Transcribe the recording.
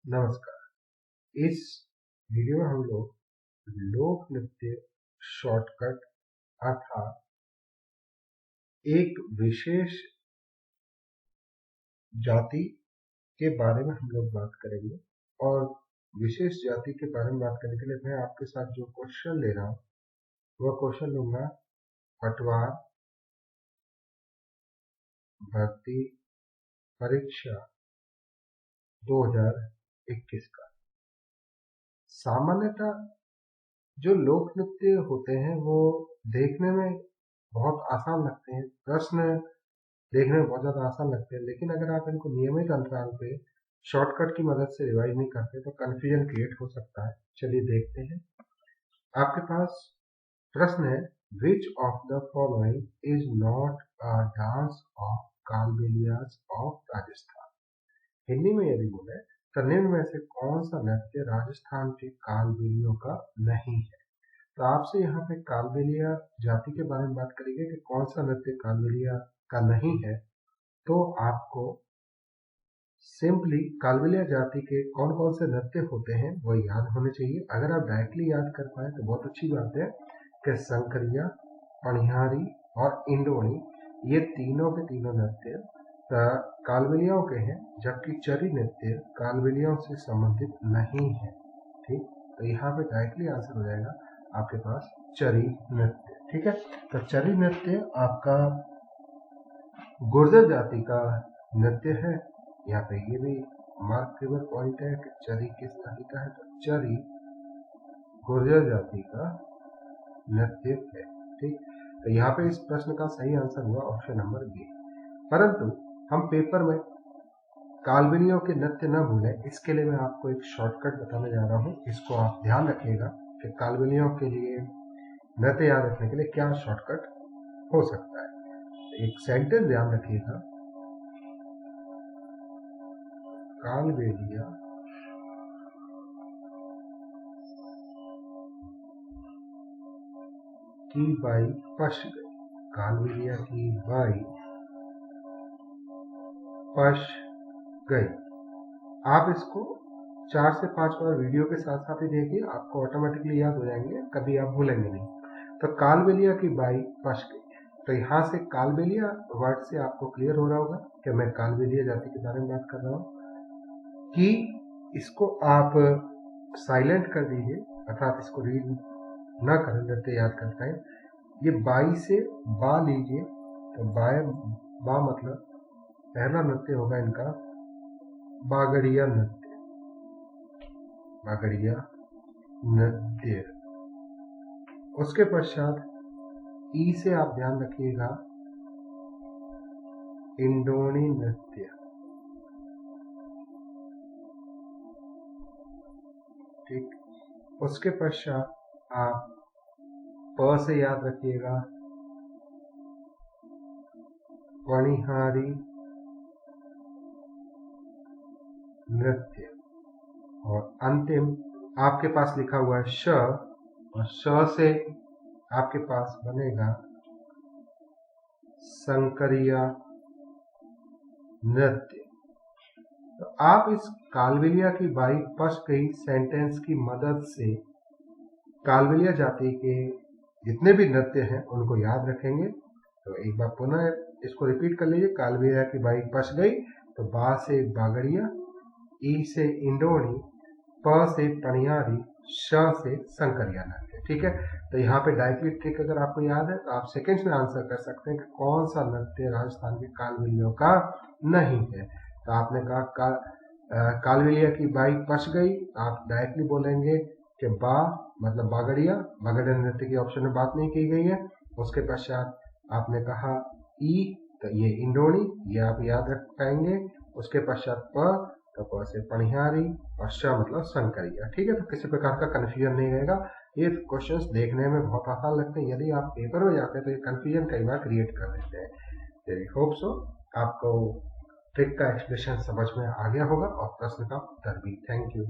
नमस्कार। इस वीडियो में हम लोग लोक नृत्य शॉर्टकट अर्थात एक विशेष जाति के बारे में हम लोग बात करेंगे। और विशेष जाति के बारे में बात करने के लिए मैं आपके साथ जो क्वेश्चन ले रहा हूँ वह क्वेश्चन लूंगा पटवार भर्ती परीक्षा 2021 का। सामान्यतः जो लोक नृत्य होते हैं वो देखने में बहुत आसान लगते हैं, प्रश्न देखने में बहुत ज़्यादा आसान लगते हैं, लेकिन अगर आप इनको नियमित अंतराल पे शॉर्टकट की मदद से रिवाइज नहीं करते तो कंफ्यूजन क्रिएट हो सकता है। चलिए देखते हैं। आपके पास प्रश्न है, which of the following is not a dance of Kalbelias of Rajasthan. Hindi में यदि बोले तो निम्न में से कौन सा नृत्य राजस्थान के कालबेलियों का नहीं है। तो आपसे यहाँ पे कालबेलिया जाति के बारे में बात करेंगे कि कौन सा नृत्य कालबेलिया का नहीं है। तो आपको सिंपली कालबेलिया जाति के कौन कौन से नृत्य होते हैं वो याद होने चाहिए। अगर आप डायरेक्टली याद कर पाए तो बहुत अच्छी बात है कि संकरिया, पनिहारी और इंडोनी ये तीनों के तीनों नृत्य कालबेलियाओं के हैं, जबकि चरी नृत्य कालबेलियाओं से संबंधित नहीं है। ठीक, तो यहाँ पे डायरेक्टली आंसर हो जाएगा आपके पास चरी नृत्य। ठीक है, तो चरी नृत्य आपका गुर्जर जाति का नृत्य है। यहाँ पे ये भी मार्केबल पॉइंट है कि चरी किस जाति का है, तो चरी गुर्जर जाति का नृत्य है। ठीक, तो यहाँ पे इस प्रश्न का सही आंसर हुआ ऑप्शन नंबर बी। परंतु हम पेपर में कालबेलियों के नृत्य न भूलें, इसके लिए मैं आपको एक शॉर्टकट बताने जा रहा हूँ। इसको आप ध्यान रखिएगा कि कालबेलियों के लिए नृत्य याद रखने के लिए क्या शॉर्टकट हो सकता है। एक सेंटेंस ध्यान रखिएगा, कालबेलिया की बाई पश गई। कालबेलिया की बाई पश गई। आप इसको 4 से 5 बार वीडियो के साथ साथ ही देखिए, आपको ऑटोमेटिकली याद हो जाएंगे, कभी आप भूलेंगे नहीं। तो कालबेलिया की बाई पश गई, तो यहाँ से कालबेलिया वर्ड से आपको क्लियर हो रहा होगा कि मैं कालबेलिया जाति के बारे में बात कर रहा हूँ। कि इसको आप साइलेंट कर दीजिए, अर्थात इसको रीड ना करें, नृत्य याद कर पाए। ये बाई से बा लीजिए, तो बा मतलब पहला नृत्य होगा इनका बागड़िया नृत्य। बागड़िया नृत्य। उसके पश्चात ई से आप ध्यान रखिएगा, इंडोनी नृत्य। ठीक, उसके पश्चात आप प से याद रखिएगा, पनिहारी नृत्य। और अंतिम आपके पास लिखा हुआ है श, और श से आपके पास बनेगा संकरिया नृत्य। तो आप इस कालबेलिया की बाई पश गई सेंटेंस की मदद से कालबेलिया जाति के जितने भी नृत्य हैं उनको याद रखेंगे। तो एक बार पुनः इसको रिपीट कर लीजिए, कालबेलिया की बाई पश गई, तो बा से बागड़िया, ई से इंडोनी, प से पनियारी, श से संकरिया नृत्य। ठीक है, तो यहाँ पे डायरेक्टली ट्रिक अगर आपको याद है तो आप सेकंड्स में आंसर कर सकते हैं कि कौन सा नृत्य राजस्थान के कालबेलियों का नहीं है। तो आपने कहा कालबेलिया की बाई पश गई, आप डायरेक्टली बोलेंगे कि बा मतलब बागड़िया, बागड़िया नृत्य की ऑप्शन में बात नहीं की गई है। उसके पश्चात आपने कहा ई, तो ये इंडोनी, ये आप याद रख पाएंगे। उसके पश्चात प, तो प से पनिहारी, और श मतलब संकरिया। ठीक है, तो किसी प्रकार का कंफ्यूजन नहीं रहेगा। ये क्वेश्चंस देखने में बहुत आसान लगते हैं, यदि आप पेपर में जाते हैं तो ये कंफ्यूजन कई बार क्रिएट कर देते हैं। आई होप सो आपको ट्रिक का एक्सप्लेनेशन समझ में आ गया होगा और प्रश्न का उत्तर भी। Thank you.